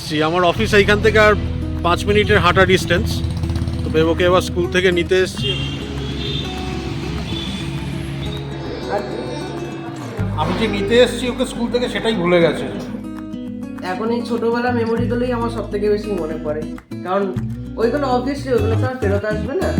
এসেছি, আমার অফিস এইখান থেকে আর 5 মিনিটের হাঁটা ডিস্টেন্স। তো বেবোকে এবার স্কুল থেকে নিতে এসেছি। আমি যে নিতে এসেছি ওকে স্কুল থেকে সেটাই ভুলে গেছে। এখন এই ছোটবেলা মেমোরিগুলোই আমার সব থেকে বেশি মনে পড়ে, কারণ ওইগুলো অবভিয়াসলি ওইগুলো তো আর ফেরত আসবে না।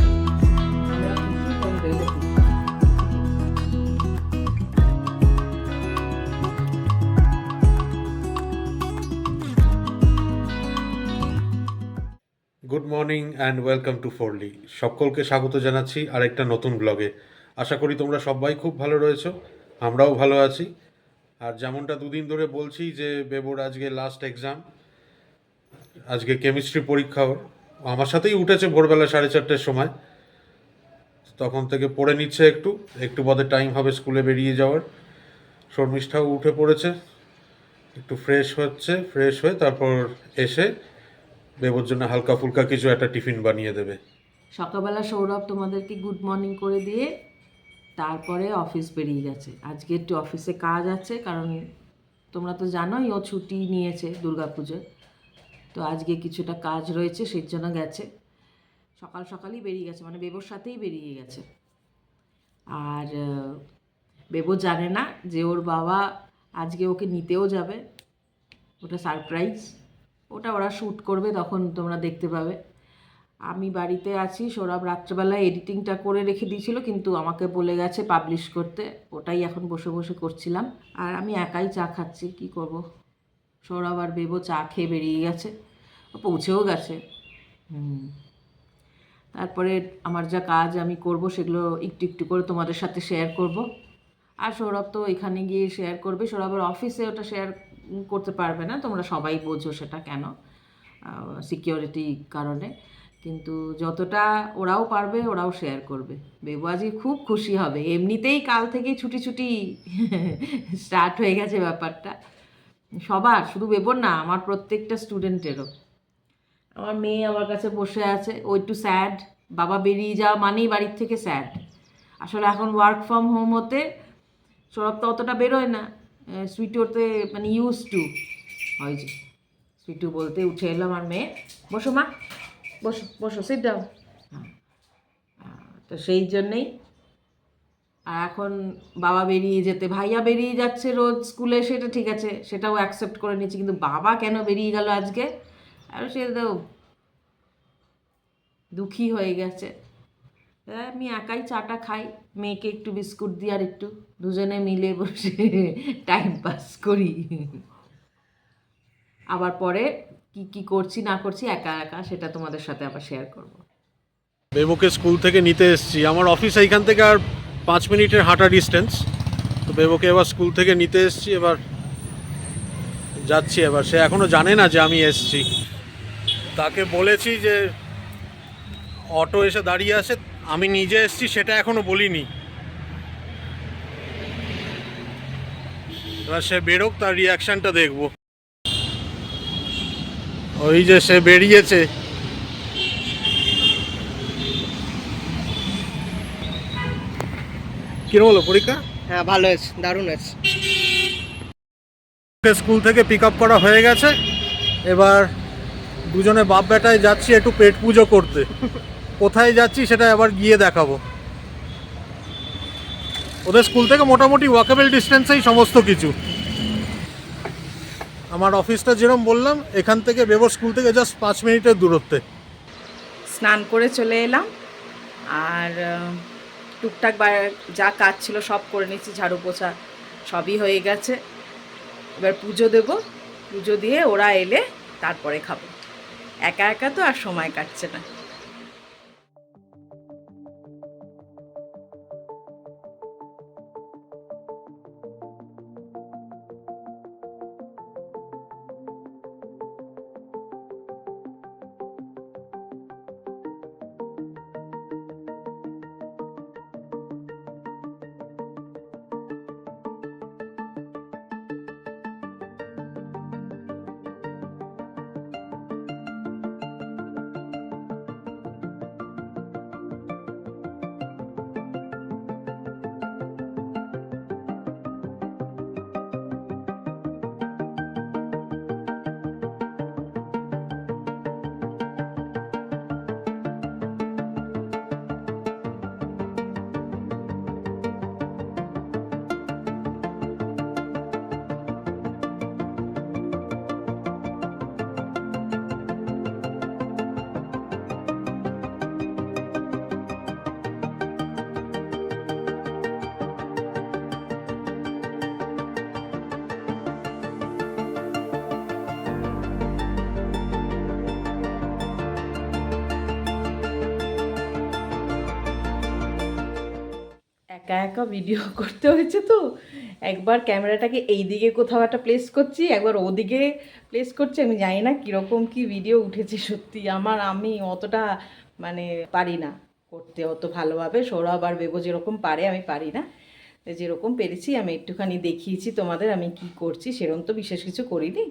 Good morning and welcome to ফোরলি। সকলকে স্বাগত জানাচ্ছি আরেকটা নতুন ব্লগে। আশা করি তোমরা সবাই খুব ভালো রয়েছো, আমরাও ভালো আছি। আর যেমনটা দুদিন ধরে বলছি যে বেবোর আজকে লাস্ট এক্সাম, আজকে কেমিস্ট্রি পরীক্ষা। ওর আমার সাথেই উঠেছে ভোরবেলা 4:30টার সময়, তখন থেকে পড়ে নিচ্ছে। একটু একটু বাদে টাইম হবে স্কুলে বেরিয়ে যাওয়ার। শর্মিষ্ঠাও উঠে পড়েছে, একটু ফ্রেশ হচ্ছে, ফ্রেশ হয়ে তারপর এসে বেবোর জন্য হালকা ফুলকা কিছু একটা টিফিন বানিয়ে দেবে। সকালবেলা সৌরভ তোমাদেরকে গুড মর্নিং করে দিয়ে তারপরে অফিস বেরিয়ে গেছে। আজকে একটু অফিসে কাজ আছে, কারণ তোমরা তো জানোই ও ছুটি নিয়েছে দুর্গাপুজোয়। তো আজকে কিছুটা কাজ রয়েছে, সেই জন্য গেছে। সকাল সকালই বেরিয়ে গেছে, মানে বেবোর সাথেই বেরিয়ে গেছে। আর বেবো জানে না যে ওর বাবা আজকে ওকে নিতেও যাবে। ওটা সারপ্রাইজ, ওটা ওরা শ্যুট করবে, তখন তোমরা দেখতে পাবে। আমি বাড়িতে আছি, সৌরভ রাত্রেবেলায় এডিটিংটা করে রেখে দিয়েছিল, কিন্তু আমাকে বলে গেছে পাবলিশ করতে। ওটাই এখন বসে বসে করছিলাম। আর আমি একাই চা খাচ্ছি, কি করব। সৌরভ আর বেবো চা খেয়ে বেরিয়ে গেছে, ও পৌঁছেও গেছে। তারপরে আমার যা কাজ আমি করব সেগুলো একটু একটু করে তোমাদের সাথে শেয়ার করব। আর সৌরভ তো এখানে গিয়ে শেয়ার করবে, সৌরভের অফিসে ওটা শেয়ার করতে পারবে না, তোমরা সবাই বোঝো সেটা কেন, সিকিউরিটি কারণে। কিন্তু যতটা ওরাও পারবে ওরাও শেয়ার করবে। বেবু আজকে খুব খুশি হবে, এমনিতেই কাল থেকেই ছুটি ছুটি স্টার্ট হয়ে গেছে ব্যাপারটা সবার, শুধু বেবোর না, আমার প্রত্যেকটা স্টুডেন্টেরও। আমার মেয়ে আমার কাছে বসে আছে, ও একটু স্যাড। বাবা বেরিয়ে যাওয়া মানেই বাড়ির থেকে স্যাড। আসলে এখন ওয়ার্ক ফ্রম হোম হতে সৌরভ তো অতটা বেরোয় না। সুইটু ওতে মানে ইউজ টু হয়েছে। সুইটু বলতে উঠে এলো আমার মেয়ে, বসো মা, বসো বসো, সিট ডাউন। তো সেই জন্যেই। আর এখন বাবা বেরিয়ে যেতে, ভাইয়া বেরিয়ে যাচ্ছে রোজ স্কুলে, সেটা ঠিক আছে, সেটাও অ্যাকসেপ্ট করে নিচ্ছি, কিন্তু বাবা কেন বেরিয়ে গেল আজকে, আর সে তো দুঃখী হয়ে গেছে। আমি একাই চাটা খাই, মেয়েকে একটু বিস্কুট দিই, আর একটু দুজনে মিলে বসে টাইম পাস করি। আবার পরে কি কি করছি না করছি একা একা সেটা তোমাদের সাথে আবার শেয়ার করব। বেবোকে স্কুল থেকে নিতে এসেছি, আমার অফিস এইখান থেকে আর 5 মিনিটের হাঁটা ডিস্টেন্স। তো বেবোকে এবার স্কুল থেকে নিতে এসেছি, এবার যাচ্ছি। এবার সে এখনও জানে না যে আমি এসেছি। তাকে বলেছি যে অটো এসে দাঁড়িয়ে আছে, আমি নিজে এসেছি সেটা এখনও বলিনি। এবার সে বেরোক, তার রিয়াকশানটা দেখব। ওই যে সে বেরিয়েছে। কিরম হলো পরীক্ষা? হ্যাঁ, ভালো আছে, দারুণ আছে। স্কুল থেকে পিক আপ করা হয়ে গেছে। এবার দুজনে বাপ বেটায় যাচ্ছি একটু পেট পুজো করতে। কোথায় যাচ্ছি সেটা আবার গিয়ে দেখাবো। ওদের স্কুল থেকে মোটামুটি ওয়াকেবল ডিস্টেন্সেই সমস্ত কিছু। আমার অফিসটা যেরকম বললাম, এখান থেকে বেবোর স্কুল থেকে জাস্ট 5 মিনিটের দূরত্বে। স্নান করে চলে এলাম, আর টুকটাক যা কাজ ছিল সব করে নিচ্ছি, ঝাড়ু পোছা সবই হয়ে গেছে। এবার পুজো দেব, পুজো দিয়ে ওরা এলে তারপরে খাবো। একা একা তো আর সময় কাটছে না। একা একা ভিডিও করতে হয়েছে তো, একবার ক্যামেরাটাকে এই দিকে কোথাও একটা প্লেস করছি, একবার ওদিকে প্লেস করছি। আমি জানি না কীরকম কি ভিডিও উঠেছে, সত্যি আমি অতটা মানে পারি না করতে অত ভালোভাবে। সৌরভ আর বেবো যেরকম পারে আমি পারি না। তো যেরকম পেরেছি আমি একটুখানি দেখিয়েছি তোমাদের আমি কি করছি, সেরকম তো বিশেষ কিছু করিনি।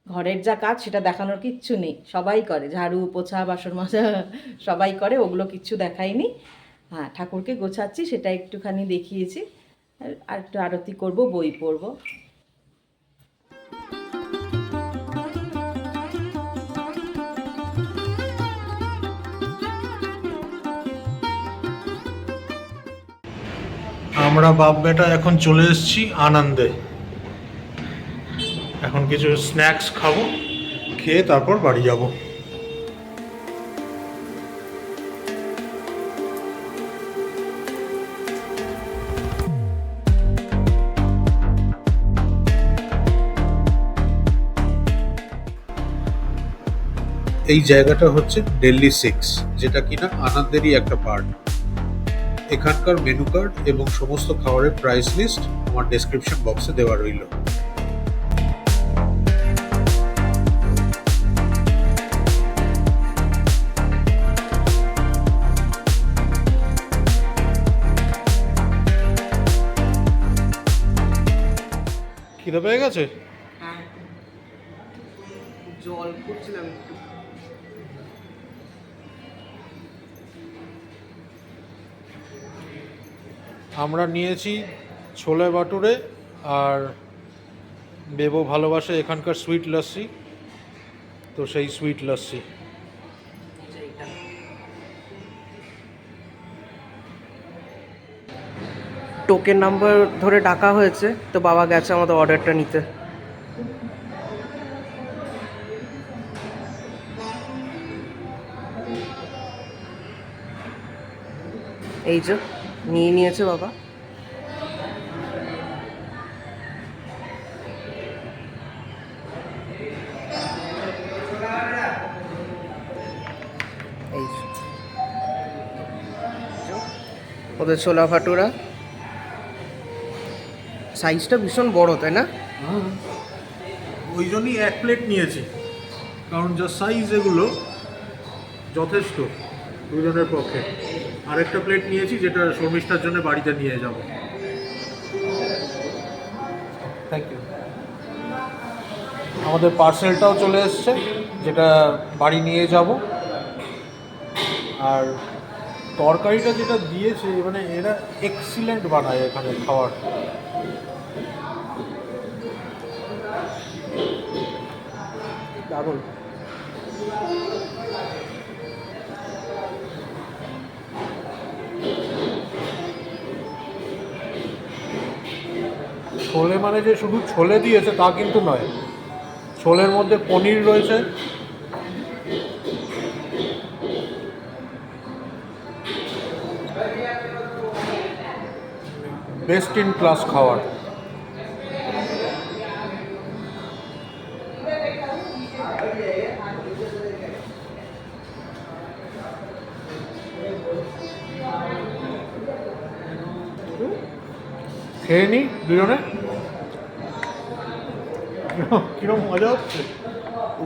ঘরের যা কাজ সেটা দেখানোর কিচ্ছু নেই, সবাই করে, ঝাড়ু পোছা বাসন মাজা সবাই করে, ওগুলো কিচ্ছু দেখাইনি। হ্যাঁ, ঠাকুরকে গোছাচ্ছি সেটা একটুখানি দেখিয়েছি। আর একটু আরতি করব, বই পড়ব। আমরা বাপ বেটা এখন চলে এসেছি আনন্দে। এখন কিছু স্ন্যাক্স খাবো, খেয়ে তারপর বাড়ি যাব। এই জায়গাটা হচ্ছে দিল্লি 6, যেটা কিনা আনন্দেরই একটা পার্ট। এখানকার মেনু কার্ড এবং সমস্ত খাবারের প্রাইস লিস্ট আমার ডেসক্রিপশন বক্সে দেওয়া রইল। খিদে পেয়ে গেছে? হ্যাঁ, জল করছিলাম একটু। আমরা নিয়েছি ছোলে বাটুরে, আর বেবো ভালোবাসে এখানকার সুইট লস্যি, তো সেই সুইট লস্যি। টোকেন নাম্বার ধরে ডাকা হয়েছে, তো বাবা গেছে আমাদের অর্ডারটা নিতে। এই যে নিয়ে নিয়েছে বাবা। এই যে ওদের ছোলা ভাটুরা, সাইজটা ভীষণ বড়, তাই না? ওই জন্যই এক প্লেট নিয়েছি, কারণ যা সাইজ এগুলো যথেষ্ট দুজনের পক্ষে। আরেকটা প্লেট নিয়েছি যেটা শর্মিষ্ঠার জন্য বাড়িতে নিয়ে যাব। Thank you. আমাদের পার্সেলটাও চলে এসছে, যেটা বাড়ি নিয়ে যাব। আর তরকারিটা যেটা দিয়েছে, মানে এরা এক্সিলেন্ট বানায় এখানে খাওয়ার। দারুণ। ছোলে মানে যে শুধু ছোলে দিয়েছে তা কিন্তু নয়, ছোলের মধ্যে পনির রয়েছে, বেস্ট ইন ক্লাস খাওয়ার। খেয়ে নি দুজনে, কিরকম মজা হচ্ছে।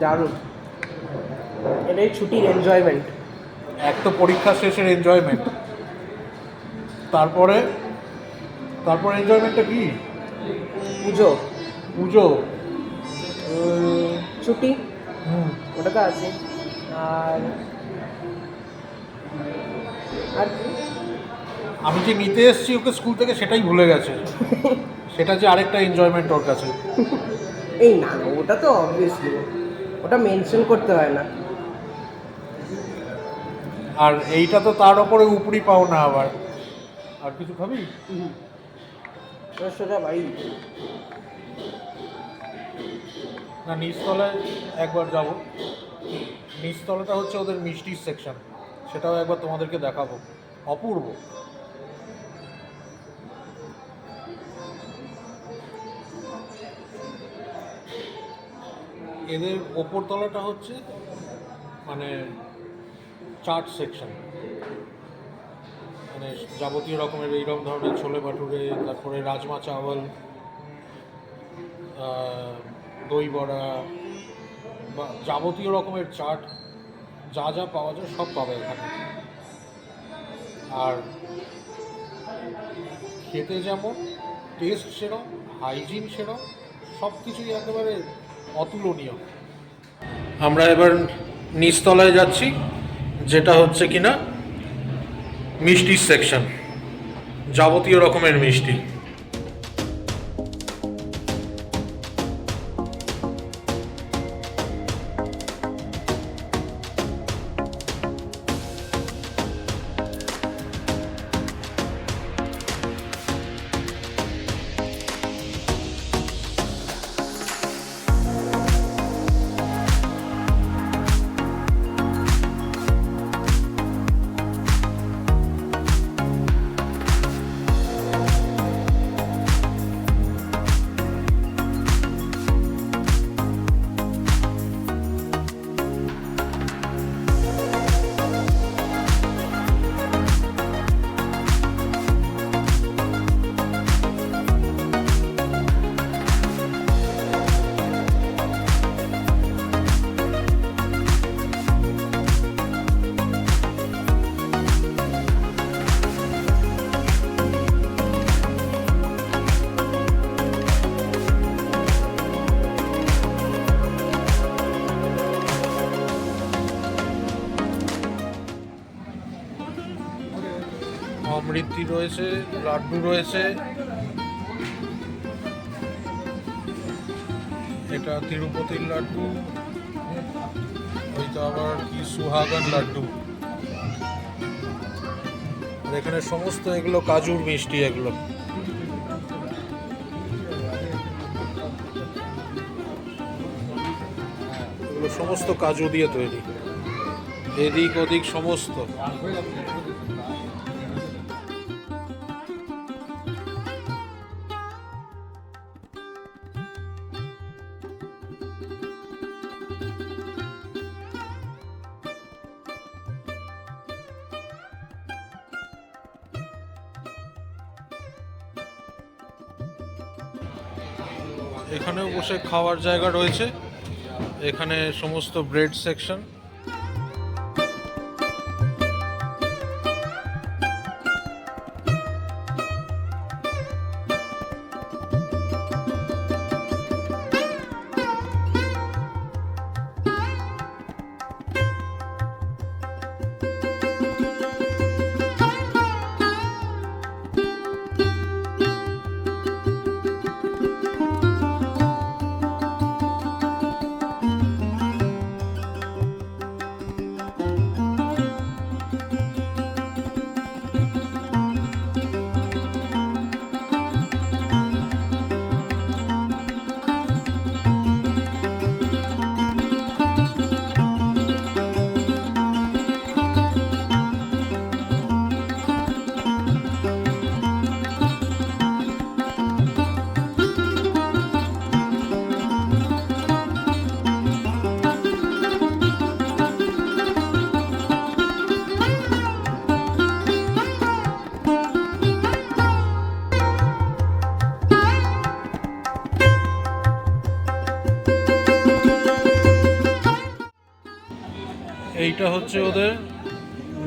দারুণ, এটাই ছুটির এনজয়মেন্ট। এক তো পরীক্ষা শেষের এনজয়মেন্ট, তারপরে এনজয়মেন্টটা কি? পুজো, পুজো, ছুটি, ওটা তো আছে। আর আর কি? আমি যে নিতে এসেছি ওকে স্কুল থেকে সেটাই ভুলে গেছে, সেটা যে আরেকটা এনজয়মেন্ট ওর কাছে। এই না না, ওটা তো অবভিয়াসলি, ওটা মেনশন করতে হয় না। আর এইটা তো তার ওপরে উপরি পাও না আবার। আর কিছু খাবি? সোজা বাড়ি। না, নিচতলায় একবার যাব। নিচতলাটা হচ্ছে ওদের মিষ্টির সেকশন, সেটাও একবার তোমাদেরকে দেখাবো, অপূর্ব। এদের ওপরতলাটা হচ্ছে মানে চাট সেকশন, মানে মানে যাবতীয় রকমের এইরকম ধরনের ছোলে ভাটুরে, তারপরে রাজমা চাওয়াল, দই বড়া বা যাবতীয় রকমের চাট, যা যা পাওয়া যায় সব পাবে এখানে। আর খেতে যেমন, টেস্ট সেরকম, হাইজিন সেরকম, সব কিছুই একেবারে অতুলনীয়। আমরা এবার নিচতলায় যাচ্ছি, যেটা হচ্ছে কিনা মিষ্টির সেকশন, যাবতীয় রকমের মিষ্টি। অমৃতি রয়েছে, লাড্ডু রয়েছে, এটা তিরুপতির লাড্ডু, ওইটা আবার কি সুহাগান লাড্ডু। আর এখানে সমস্ত এগুলো কাজুর মিষ্টি, এগুলো সমস্ত কাজু দিয়ে তৈরি, এদিক ওদিক সমস্ত। এখানেও বসে খাওয়ার জায়গা রয়েছে, এখানে সমস্ত ব্রেড সেকশন। এইটা হচ্ছে ওদের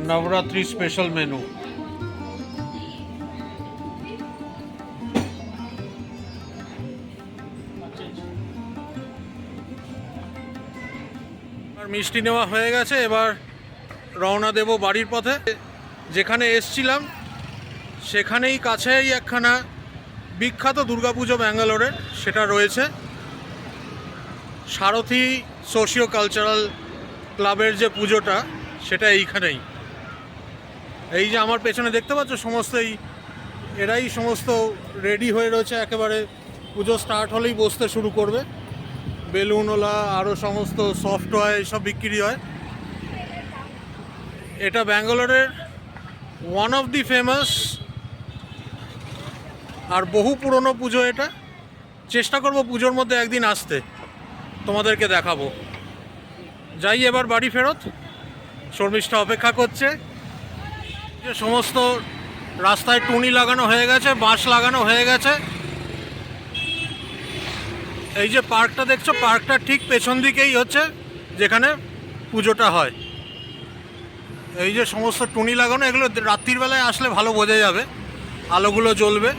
নবরাত্রি স্পেশাল মেনু। আর মিষ্টি নেওয়া হয়ে গেছে, এবার রওনা দেব বাড়ির পথে। যেখানে এসছিলাম সেখানেই কাছেই একখানা বিখ্যাত দুর্গাপুজো ব্যাঙ্গালোরের, সেটা রয়েছে সারথী সোশিও কালচারাল ক্লাবের যে পুজোটা, সেটা এইখানেই। এই যে আমার পেছনে দেখতে পাচ্ছ, সমস্ত এরাই সমস্ত রেডি হয়ে রয়েছে, একেবারে পুজো স্টার্ট হলেই বসতে শুরু করবে। বেলুনওয়ালা আরও সমস্ত সফট টয় এইসব বিক্রি হয়। এটা ব্যাঙ্গালোরের ওয়ান অফ দি ফেমাস আর বহু পুরনো পুজো। এটা চেষ্টা করব পুজোর মধ্যে একদিন আসতে, তোমাদেরকে দেখাবো। যাই এবার বাড়ি ফেরত, শর্মিষ্ঠা অপেক্ষা করছে। যে সমস্ত রাস্তায় টুনি লাগানো হয়ে গেছে, বাঁশ লাগানো হয়ে গেছে। এই যে পার্কটা দেখছো, পার্কটার ঠিক পেছন দিকেই হচ্ছে যেখানে পুজোটা হয়। এই যে সমস্ত টুনি লাগানো, এগুলো রাত্রির বেলায় আসলে ভালো বোঝা যাবে, আলোগুলো জ্বলবে।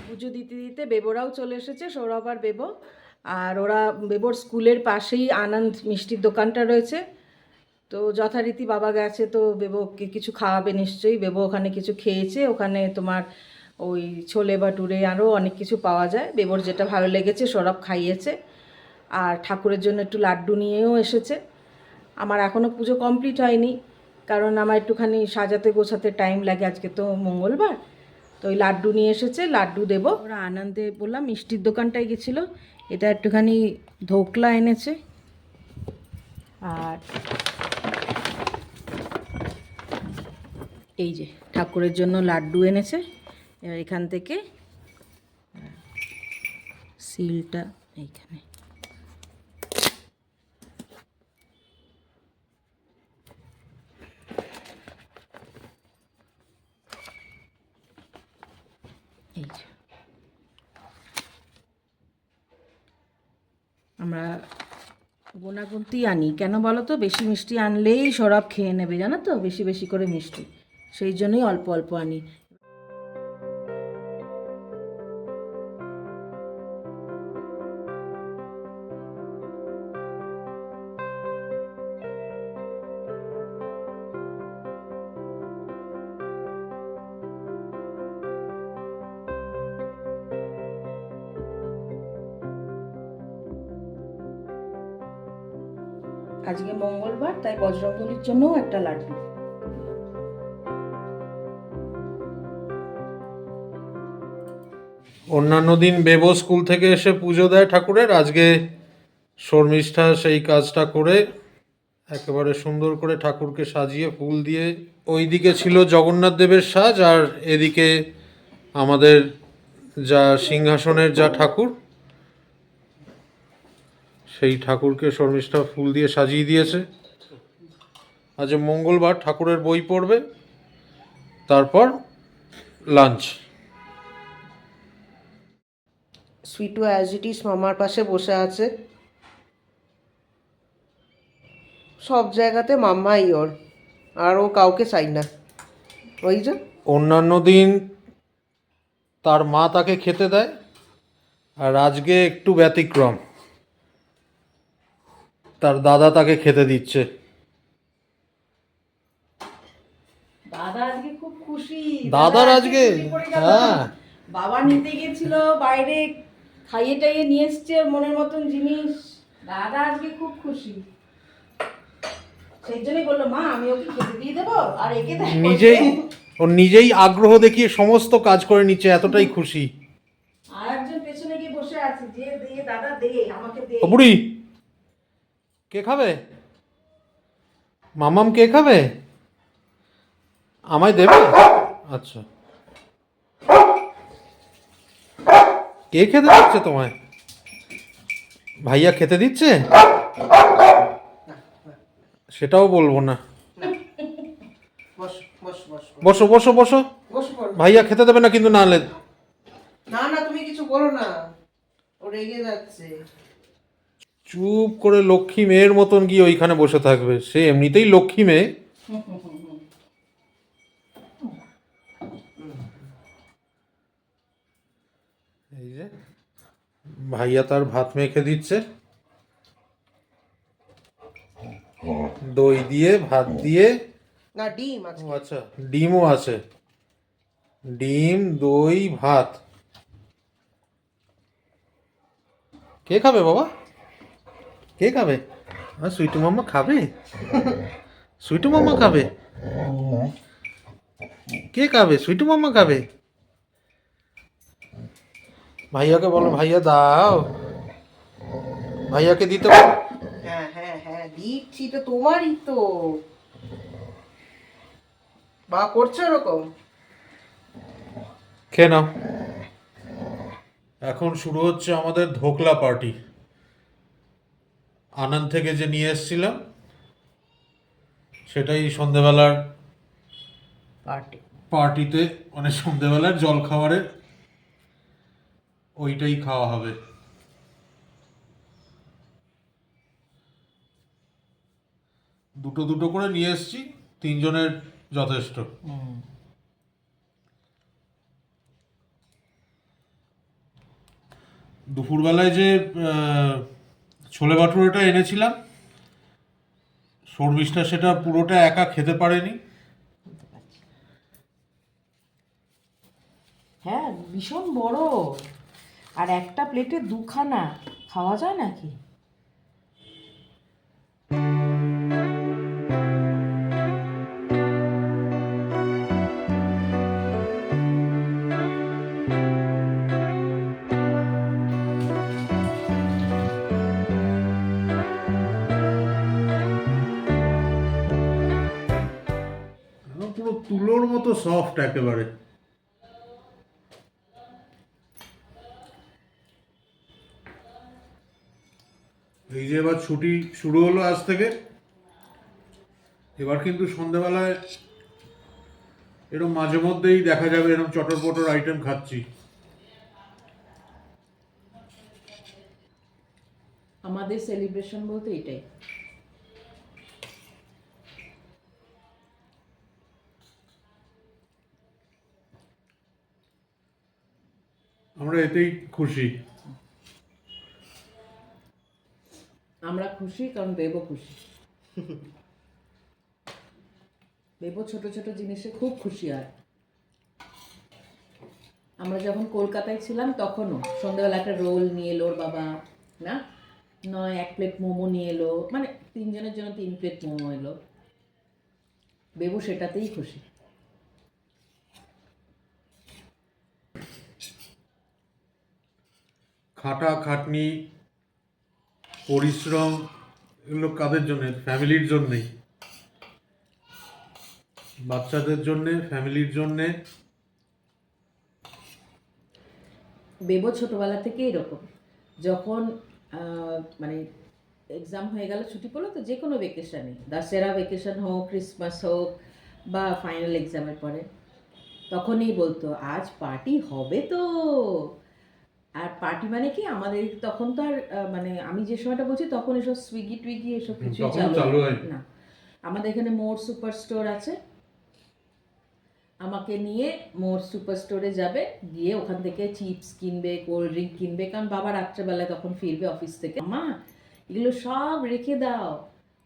পুজো দিতে দিতে বেবোরাও চলে এসেছে, সৌরভ আর বেবো। আর ওরা বেবোর স্কুলের পাশেই আনন্দ মিষ্টির দোকানটা রয়েছে, তো যথারীতি বাবা গেছে তো বেবোকে কিছু খাওয়াবে নিশ্চয়ই। বেবো ওখানে কিছু খেয়েছে, ওখানে তোমার ওই ছোলে ভাটুরে আরও অনেক কিছু পাওয়া যায়। বেবোর যেটা ভালো লেগেছে সৌরভ খাইয়েছে। আর ঠাকুরের জন্য একটু লাড্ডু নিয়েও এসেছে। আমার এখনও পুজো কমপ্লিট হয়নি, কারণ আমার একটুখানি সাজাতে গোছাতে টাইম লাগে, আজকে তো মঙ্গলবার। তো ওই লাড্ডু নিয়ে এসেছে, লাড্ডু দেবো। ওরা আনন্দে বললাম মিষ্টির দোকানটায় গেছিলো, এটা একটুখানি ধোকলা এনেছে। আর এই যে ঠাকুরের জন্য লাড্ডু এনেছে। এবার এখান থেকে সিলটা এইখানে, এই যে আমরা গোনাগুনতি আনি কেন বলো তো, বেশি মিষ্টি আনলেই সৌরভ খেয়ে নেবে, জানো তো, বেশি বেশি করে মিষ্টি, সেই জন্যই অল্প অল্প আনি। আজকে মঙ্গলবার, তাই বজরঙ্গলির জন্যও একটা লাড্ডু। অন্যান্য দিন বেবো স্কুল থেকে এসে পুজো দেয় ঠাকুরের, আজকে শর্মিষ্ঠা সেই কাজটা করে একেবারে সুন্দর করে ঠাকুরকে সাজিয়ে ফুল দিয়ে। ওইদিকে ছিল জগন্নাথ দেবের সাজ, আর এদিকে আমাদের যা সিংহাসনের যা ঠাকুর, সেই ঠাকুরকে শর্মিষ্ঠা ফুল দিয়ে সাজিয়ে দিয়েছে। আজ মঙ্গলবার, ঠাকুরের বই পড়বে, তারপর লাঞ্চ। সুইটু অ্যাজ ইট ইজ মামার পাশে বসে আছে। সব জায়গাতে মাম্মাই ওর, আর ও কাউকে চাই না। ওই যে অন্যান্য দিন তার মা তাকে খেতে দেয়, আর আজকে একটু ব্যতিক্রম, তার দাদা তাকে খেতে দিচ্ছে। দাদা আজকে খুব খুশি। দাদার আজকে হ্যাঁ, বাবা নিতে গেছিল বাইরে, খাইয়ে টাইয়ে নিয়ে এসছে মনের মতন জিনিস। দাদা আজকে খুব খুশি, সেই জন্যই বললো মা আমি ওকে খেতে দিয়ে দেবো, আর একে নিজেই আগ্রহ দেখিয়ে সমস্ত কাজ করে নিচ্ছে, এতটাই খুশি। আর একজন পেছনে গিয়ে বসে আছে, যে দে দাদা দে, আমাকে দে। ও বুড়ি, কে খাবে? মামাম কে খাবে? আমায় দেবে? আচ্ছা, কে খেতে দিচ্ছে তোমায়? ভাইয়া খেতে দিচ্ছে? সেটাও বলবো না। বস বস বস বসো বসো বসো, বসো পড়ো। ভাইয়া খেতে দেবে না কিন্তু, নাহলে। না না, তুমি কিছু বলো না, ও রেগে যাচ্ছে। চুপ করে লক্ষ্মী মেয়ের মতন গিয়ে ওইখানে বসে থাকবে, সে এমনিতেই লক্ষ্মী মেয়ে। এই যে ভাইয়া তার ভাত মেখে দিচ্ছে, দই দিয়ে, ভাত দিয়ে। না, ডিম আছে। ও আচ্ছা, ডিমও আছে, ডিম, দই, ভাত। কে খাবে বাবা? কে খাবে? সুইটু মাম্মা খাবে? সুইটু মাম্মা খাবে? কে খাবে? সুইটু মাম্মা খাবে? ভাইয়াকে বলো, ভাইয়া দাও, ভাইয়াকে দিতে বলো। হ্যাঁ হ্যাঁ হ্যাঁ, দিচ্ছি তো, তোমারই তো। বা করছো এরকম? খেয়ে নাও। এখন শুরু হচ্ছে আমাদের ধোকলা পার্টি। আনন্দ থেকে যে নিয়ে এসেছিলাম, সেটাই সন্ধেবেলার পার্টি। পার্টিতে মানে সন্ধেবেলার জল খাবারের ওইটাই খাওয়া হবে। দুটো দুটো করে নিয়ে এসেছি, তিনজনের যথেষ্ট। দুপুরবেলায় যে ছোলে ভাটুরেটা এনেছিলাম, শর্মিষ্ঠা সেটা পুরোটা একা খেতে পারেনি। হ্যাঁ, ভীষণ বড়, আর একটা প্লেটে দুখানা খাওয়া যায় নাকি? পুরো তুলোর মতো সফট একেবারে। এই যে এবার ছুটি শুরু হলো আজ থেকে, এবার কিন্তু সন্ধ্যেবেলায় এরকম মাঝে মধ্যেই দেখা যাবে এরকম চটর পটর আইটেম খাচ্ছি। আমাদের সেলিব্রেশন বলতে এটাই। আমরা এতেই খুশি। আমরা খুশি কারণ বেবও খুশি। বেবও ছোট ছোট জিনিসে খুব খুশি হয়। আমরা যখন কলকাতায় ছিলাম তখনও সন্ধ্যাবেলা একটা রোল নিয়ে এলো ওর বাবা, না নয় 1 প্লেট মোমো নিয়ে এলো, মানে 3 জনের জন্য 3 প্লেট মোমো এলো। বেবু সেটাতেই খুশি। খাটা খাটনি পরিশ্রম এগুলো কাদের জন্য? ফ্যামিলির জন্যেই, বাচ্চাদের জন্যে, ফ্যামিলির জন্যে। বেবো ছোটবেলা থেকে এরকম, যখন মানে এক্সাম হয়ে গেল, ছুটি পড়লো, তো যে কোনো ভেকেশানে, দশেরা ভেকেশন হোক, ক্রিসমাস হোক বা ফাইনাল এক্সামের পরে, তখনই বলতো আজ পার্টি হবে তো। আর পার্টি মানে কি, আমাদের তখন তো আর মানে আমি যে সময়টা বলছি তখন এসব সুইগি টুইগি এসব কিছুই তখনও চালু হয়নি। না। আমাদের এখানে মোর সুপার স্টোর আছে, আমাকে নিয়ে মোর সুপার স্টোরে যাবে, গিয়ে ওখান থেকে চিপস কিনবে, কোল্ড ড্রিঙ্ক কিনবে, কারণ বাবা রাত্রেবেলায় তখন ফিরবে অফিস থেকে। মা এগুলো সব রেখে দাও,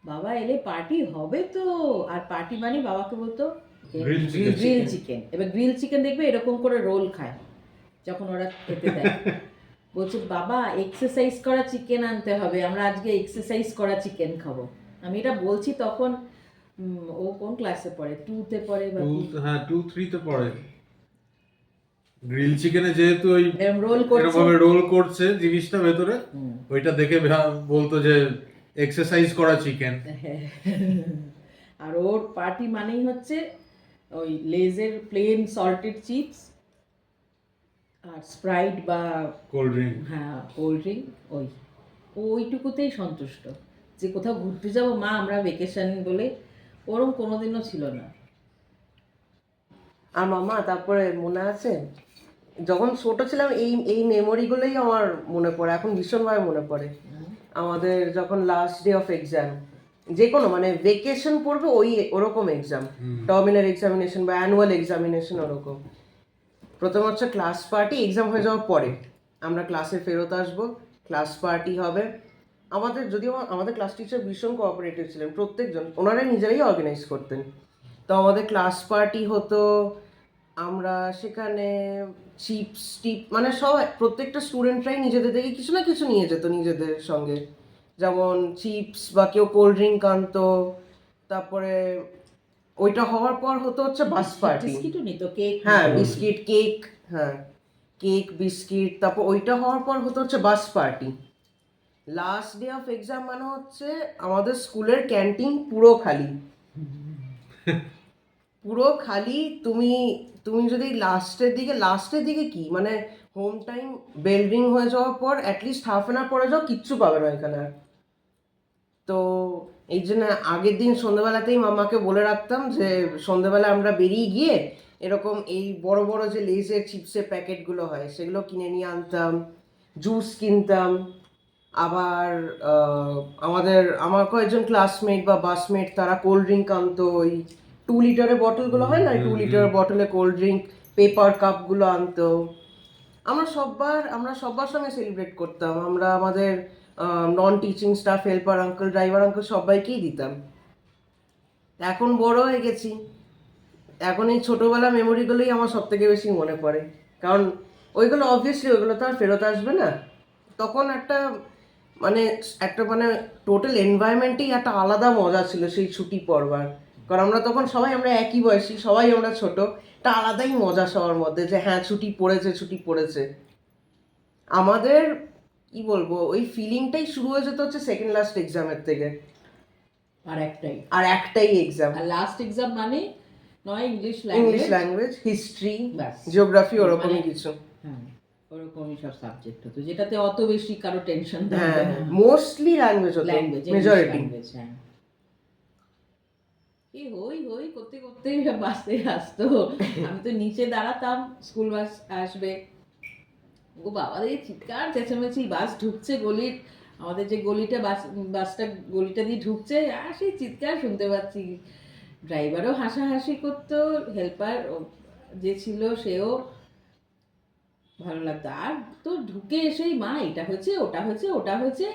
বাবা এলে পার্টি হবে তো। আর পার্টি মানে বাবাকে বলতো গ্রিল চিকেন। এবার গ্রিল চিকেন দেখবে এরকম করে রোল খায় যখন ওরা খেতে দেয়। বলছে বাবা এক্সারসাইজ করা চিকেন আনতে হবে, আমরা আজকে এক্সারসাইজ করা চিকেন খাবো। আমি এটা বলছি তখন ও কোন ক্লাসে পড়ে, 2তে পড়ে বা হ্যাঁ 2-3-তে পড়ে। গ্রিল চিকেনে যেহেতু ওই এরম রোল করছে, এরকমভাবে রোল করছে জিনিসটা ভেতরে, ওইটা দেখে বলতো যে এক্সারসাইজ করা চিকেন। আর ওর পার্টি মানেই হচ্ছে ওই লেজের প্লেন সল্টেড চিপস আর স্প্রাইট বা কোল্ড ড্রিঙ্ক। হ্যাঁ কোল্ড ড্রিঙ্ক, ওইটুকুতেই সন্তুষ্ট। যে কোথাও ঘুরতে যাবো মা আমরা ভেকেশন বলে, ওরম কোনোদিনও ছিল না। আর মামা তারপরে মনে আছে যখন ছোট ছিলাম, এই এই মেমোরিগুলোই আমার মনে পড়ে, এখন ভীষণভাবে মনে পড়ে। আমাদের যখন লাস্ট ডে অফ এক্সাম, যে কোনো মানে ভেকেশন পড়বে ওই ওরকম এক্সাম, টার্মিনাল এক্সামিনেশন বা অ্যানুয়াল এক্সামিনেশন ওরকম। প্রথম হচ্ছে ক্লাস পার্টি, এক্সাম হয়ে যাওয়ার পরে আমরা ক্লাসে ফেরত আসবো, ক্লাস পার্টি হবে। আমাদের যদিও আমাদের ক্লাস টিচার ভীষণ কোঅপারেটিভ ছিলেন, প্রত্যেকজন ওনারাই নিজেরাই অর্গানাইজ করতেন। তো আমাদের ক্লাস পার্টি হতো, আমরা সেখানে চিপস টিপ মানে সব প্রত্যেকটা স্টুডেন্টরাই নিজেদের থেকে কিছু না কিছু নিয়ে যেত নিজেদের সঙ্গে, যেমন চিপস বা কেউ কোল্ড ড্রিঙ্ক আনতো। তারপরে ওইটা হওয়ার পর হতো হচ্ছে বাস পার্টি। বিস্কিটও নিত, কেক, হ্যাঁ বিস্কিট কেক, হ্যাঁ কেক বিস্কিট। তারপর ওইটা হওয়ার পর হতো হচ্ছে বাস party. Last day of exam মানে হচ্ছে আমাদের স্কুলের ক্যান্টিন পুরো খালি, পুরো খালি। তুমি তুমি যদি লাস্টের দিকে কি মানে হোম টাইম বেল রিং হয়ে যাওয়ার পর অ্যাটলিস্ট হাফ অ্যান আওয়ার পরে যাও, কিচ্ছু পাবে না এখানে আর। তো এই জন্য আগের দিন সন্ধ্যাবেলাতেই মামাকে বলে রাখতাম যে সন্ধ্যাবেলা আমরা বেরিয়ে গিয়ে এরকম এই বড় বড় যে লেজের চিপসের প্যাকেটগুলো হয় সেগুলো কিনে নিয়ে আনতাম, জুস কিনতাম। আবার আমার কয়েকজন ক্লাসমেট বা বাসমেট তারা কোল্ড ড্রিঙ্ক আনতো, ওই 2 লিটারের বটলগুলো হয় না, 2 লিটারের বটলে কোল্ড ড্রিঙ্ক, পেপার কাপগুলো আনতো। আমরা সবার সঙ্গে সেলিব্রেট করতাম। আমরা আমাদের non teaching staff, helper uncle, driver uncle সবাইকেই দিতাম। এখন বড় হয়ে গেছি, এখন এই ছোটোবেলা মেমোরিগুলোই আমার সব থেকে বেশি মনে পড়ে। কারণ ওইগুলো অবভিয়াসলি ওইগুলো তো আর ফেরত আসবে না। তখন একটা টোটাল এনভায়রনমেন্টেই একটা আলাদা মজা ছিল সেই ছুটি পড়বার। কারণ আমরা একই বয়সী, সবাই আমরা ছোট, একটা আলাদাই মজা সবার মধ্যে যে হ্যাঁ ছুটি পড়েছে। আমাদের কি বলবো, ওই ফিলিংটাই শুরু হয়ে যেত হচ্ছে সেকেন্ড লাস্ট এক্সামের থেকে। আর একটাই এক্সাম, আর লাস্ট এক্সাম মানে নয় ইংলিশ ল্যাঙ্গুয়েজ, হিস্ট্রি, ব্যাস। জিওগ্রাফি, ওরকমই মানে- কিছু। হ্যাঁ, ওরকমই সব সাবজেক্ট হতো যেটাতে অত বেশি কারো টেনশন হ্যাঁ, থাকবে না। মোস্টলি ল্যাঙ্গুয়েজ হতো, ল্যাঙ্গুয়েজ, মেজরিটি। হ্যাঁ। এই হই হই করতে করতে বাসে আসতো। আমি তো নিচে দাঁড়াতাম, স্কুল বাস আসবে, ও বাবা রে চিৎকার চেঁচামেচি, বাস ঢুকছে গলির, আমাদের যে গলিটা বাসটা গলিটা দিয়ে ঢুকছে, আর সেই চিৎকার শুনতে পাচ্ছি। ড্রাইভারও হাসাহাসি করতো, হেল্পার যে ছিল সেও ভালো লাগতো। আর তো ঢুকে এসেই মা এটা হয়েছে ওটা হয়েছে,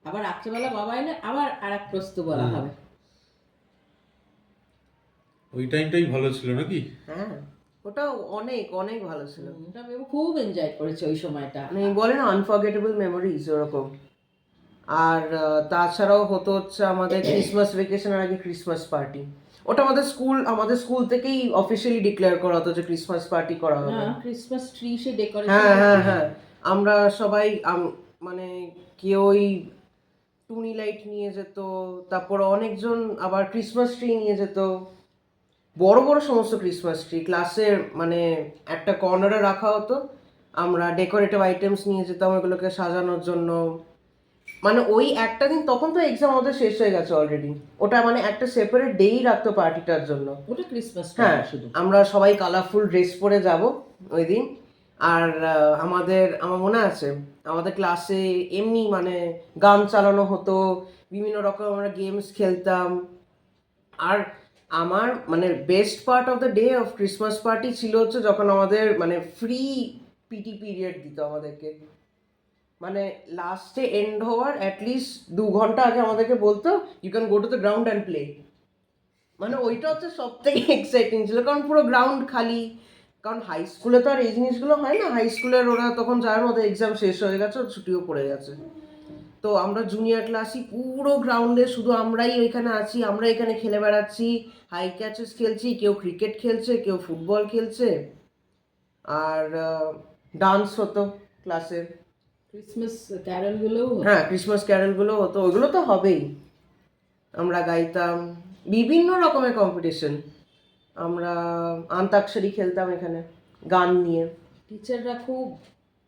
আবার রাত্রেবেলা বাবা এলে আবার আর এক প্রশ্ন বলা হবে। ওই টাইমটাই ভালো ছিল নাকি? হ্যাঁ, ওটা অনেক অনেক ভালো ছিল। ওটা আমি খুব এনজয় করেছি ওই সময়টা। মানে বলে না আনফরগেটেবল মেমোরিজ ওরকম। আর তাছাড়াও হতো হচ্ছে আমাদের ক্রিসমাস ভেকেশনের আগে ক্রিসমাস পার্টি। ওটা আমাদের স্কুল থেকেই অফিসিয়ালি ডিক্লেয়ার করা হতো যে ক্রিসমাস পার্টি করা হবে। হ্যাঁ, ক্রিসমাস ট্রি সে ডেকোরেশন। হ্যাঁ, আমরা সবাই মানে কেউ ওই টুনি লাইট নিয়ে যেত, তারপর অনেকজন আবার ক্রিসমাস ট্রি নিয়ে যেত, বড় বড় সমস্ত ক্রিসমাস ট্রি ক্লাসের মানে একটা কর্নারে রাখা হতো। আমরা ডেকোরেটিভ আইটেমস নিয়ে যেতাম ওইগুলোকে সাজানোর জন্য। মানে ওই একটা দিন, তখন তো এক্সাম আমাদের শেষ হয়ে গেছে অলরেডি, ওটা মানে একটা সেপারেট ডেই রাখতো পার্টিটার জন্য। ওটা ক্রিসমাস হ্যাঁ, শুধু। আমরা সবাই কালারফুল ড্রেস পরে যাব ওই দিন। আর আমার মনে আছে আমাদের ক্লাসে এমনি মানে গান চালানো হতো, বিভিন্ন রকম আমরা গেমস খেলতাম। আর আমার মানে best part of the day of Christmas party ছিল হচ্ছে যখন আমাদের মানে ফ্রি পিটি পিরিয়ড দিত আমাদেরকে। মানে লাস্টে এন্ড হওয়ার অ্যাটলিস্ট 2 ঘন্টা আগে আমাদেরকে বলতো you can go to the ground and play. মানে ওইটা হচ্ছে সব থেকে এক্সাইটিং ছিল, কারণ পুরো গ্রাউন্ড খালি। কারণ হাই স্কুলে তো আর এই জিনিসগুলো হয় না, হাই স্কুলের ওরা তখন যার মধ্যে এক্সাম শেষ হয়ে গেছে, ছুটিও পড়ে গেছে। তো আমরা জুনিয়র ক্লাসই পুরো গ্রাউন্ডে শুধু আমরাই ওইখানে আছি, আমরা এখানে খেলে বেড়াচ্ছি, হাই ক্যাচেস খেলছি, কেউ ক্রিকেট খেলছে, কেউ ফুটবল খেলছে। আর ডান্স হতো ক্লাসে। ক্রিসমাস ক্যারলগুলো। হ্যাঁ, ক্রিসমাস ক্যারলগুলো হতো, ওইগুলো তো হবেই। আমরা গাইতাম, বিভিন্ন রকমের কম্পিটিশন। আমরা আন্তাক্ষরী খেলতাম এখানে গান নিয়ে। টিচাররা খুব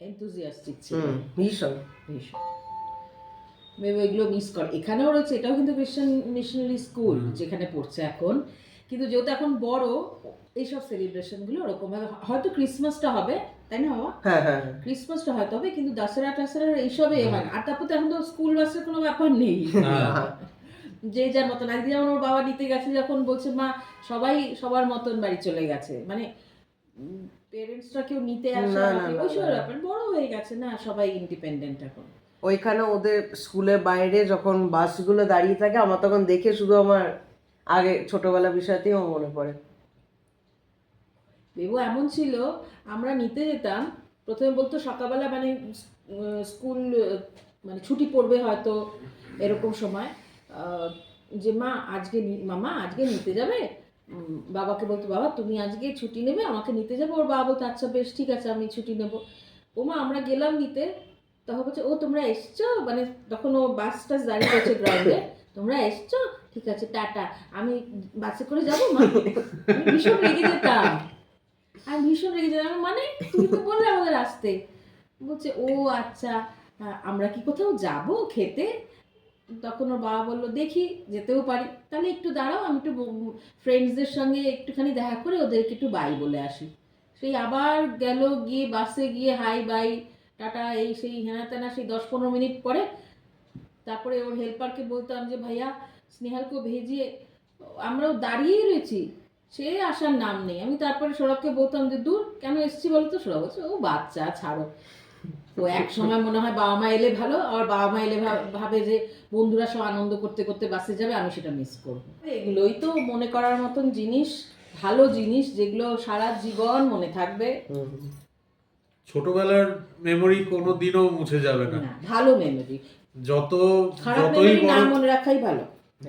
এনথুজিয়াস্টিক ছিল, ভীষণ। ভীষণ। মেয়ে এগুলো মিস করে। এখানেও রয়েছে, এটাও কিন্তু ক্রিশ্চান মিশনারি স্কুল যেখানে পড়ছে এখন, কিন্তু যেহেতু এখন বড়, এইসব সেলিব্রেশনগুলো ওরকম হয়তো ক্রিসমাসটা হবে, তাই না বাবা? হ্যাঁ, ক্রিসমাসটা হয়তো হবে, কিন্তু দশেরা টাসেরা এইসবে হয় না। আর তারপর তো এখন তো স্কুল বাসের কোনো ব্যাপার নেই, যে যার মতন। একদিন যেমন ওর বাবা নিতে গেছে, যখন বলছে মা সবাই সবার মতন বাড়ি চলে গেছে, মানে পেরেন্টসরা কেউ নিতে আসে না, ওইসব ব্যাপার। বড় হয়ে গেছে না, সবাই ইন্ডিপেন্ডেন্ট এখন। ওইখানে ওদের স্কুলের বাইরে যখন বাসগুলো দাঁড়িয়ে থাকে, আমার তখন দেখে শুধু আমার আগে ছোটবেলা বিষয়তেই আমার মনে পড়ে। বেবু এমন ছিল, আমরা নিতে যেতাম, প্রথমে বলতো সকালবেলা মানে স্কুল মানে ছুটি পড়বে হয়তো এরকম সময়, যে মা আজকে মামা আজকে নিতে যাবে। বাবাকে বলতো বাবা তুমি আজকে ছুটি নেবে, আমাকে নিতে যাবে। ওর বাবা বলতো আচ্ছা বেশ ঠিক আছে, আমি ছুটি নেব। ও মা আমরা গেলাম নিতে, তখন বলছে ও তোমরা এসছো, মানে তখন ও বাস টাস দাঁড়িয়ে রয়েছে গ্রাউন্ডে, তোমরা এসছো ঠিক আছে টাটা, আমি বাসে করে যাবো মা। আমি ভীষণ রেগে যেতাম, মানে তুমি তো বললে আমাদের আসতে। বলছে ও আচ্ছা, আমরা কি কোথাও যাব খেতে? তখন ওর বাবা বললো দেখি যেতেও পারি, তাহলে একটু দাঁড়াও, আমি একটু ফ্রেন্ডসদের সঙ্গে একটুখানি দেখা করে ওদেরকে একটু বাই বলে আসি। সেই আবার গেল, গিয়ে বাসে গিয়ে হাই বাই টাটা এই সেই হ্যানা ত্যানা, সেই 10-15 মিনিট পরে তারপরে ওর হেল্পারকে বলতাম যে ভাইয়া স্নেহালকে ভেজিয়ে, আমরাও দাঁড়িয়েই রয়েছি, সে আসার নাম নেই। আমি তারপরে সৌরভকে বলতাম যে দূর কেন এসছি বলো তো? সৌরভ বলছে ও বাচ্চা, ছাড়ো। তো এক সময় মনে হয় বাবা মা এলে ভালো, আর বাবা মা এলে ভাবে যে বন্ধুরা সব আনন্দ করতে করতে বাসে যাবে, আমি সেটা মিস করবো। এগুলোই তো মনে করার মতন জিনিস, ভালো জিনিস, যেগুলো সারা জীবন মনে থাকবে। ছোটবেলার মেমোরি কোনো দিনও মুছে যাবে না। না, ভালো মেমোরি, খারাপ যতই মেমোরি না বড় মনে রাখাই ভালো।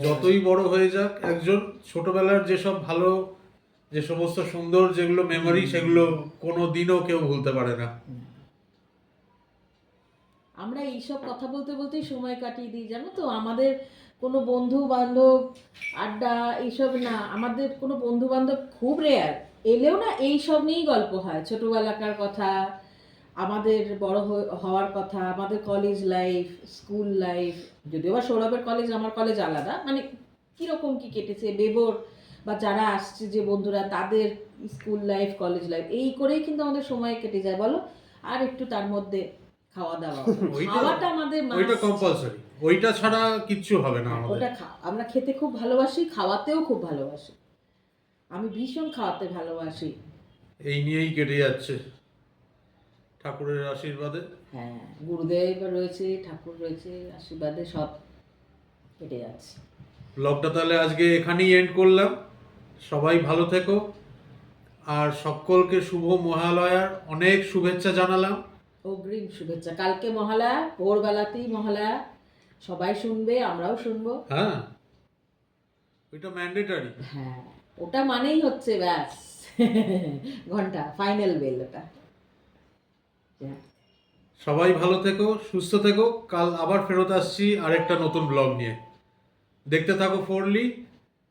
যতই বড় হয়ে যাক একজন, ছোটবেলার যেসব ভালো, যে সমস্ত সুন্দর যেগুলো মেমোরি, সেগুলো কোনো দিনও কেউ ভুলতে পারে না। আমরা এইসব কথা বলতে বলতেই সময় কাটিয়ে দিই, জানো তো। আমাদের কোনো বন্ধু বান্ধব আড্ডা এইসব না, আমাদের কোনো বন্ধু বান্ধব খুব রেয়ার, এলেও না এইসব নিয়েই গল্প হয়। ছোটোবেলাকার কথা, আমাদের বড় হওয়ার কথা, আমাদের কলেজ লাইফ, স্কুল লাইফ। যদিও বা সৌরভের কলেজ আমার কলেজ আলাদা, মানে কীরকম কী কেটেছে বেবোর, বা যারা আসছে যে বন্ধুরা, তাদের স্কুল লাইফ, কলেজ লাইফ, এই করেই কিন্তু আমাদের সময় কেটে যায় বলো। আর একটু তার মধ্যে খাওয়া দাওয়া, খাওয়াটা আমাদের ওইটা কম্পালসারি, ওইটা ছাড়া কিচ্ছু হবে না আমাদের। ওটা আমরা খেতে খুব ভালোবাসি, খাওয়াতেও খুব ভালোবাসি। আমি ভীষণ খাওয়াতে ভালোবাসি। এই নিয়েই কেটে যাচ্ছে ঠাকুরের আশীর্বাদে। হ্যাঁ, গুরুদেব রয়েছে, ঠাকুর রয়েছে, আশীর্বাদে সব কেটে যাচ্ছে। ব্লগটা তাহলে আজকে এখানেই এন্ড করলাম। সবাই ভালো থেকো, আর সকলকে শুভ মহালয়ার অনেক শুভেচ্ছা জানালাম। অগ্রিম শুভেচ্ছা। কালকে মহালয়া, ভোরবেলাতেই মহালয়া, সবাই শুনবে, আমরাও শুনবো। হ্যাঁ, ওইটা ম্যান্ডেটারি। হ্যাঁ, ওটা মানেই হচ্ছে ব্যাস ঘন্টা, ফাইনাল বেল ওটা। সবাই ভালো থেকো, সুস্থ থেকো। কাল আবার ফেরত আসছি আরেকটা নতুন ব্লগ নিয়ে। দেখতে থাকো ফোরলি।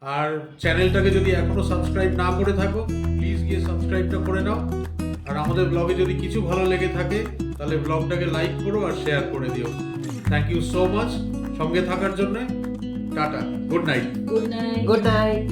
আর চ্যানেলটাকে যদি এখনো সাবস্ক্রাইব না করে থাকো, প্লিজ গিয়ে সাবস্ক্রাইবটা করে নাও। আর আমাদের ব্লগে যদি কিছু ভালো লেগে থাকে তাহলে ব্লগটাকে লাইক করো আর শেয়ার করে দিও। থ্যাংক ইউ সো মাচ সঙ্গে থাকার জন্য। Tata, good night. Good night. Good night.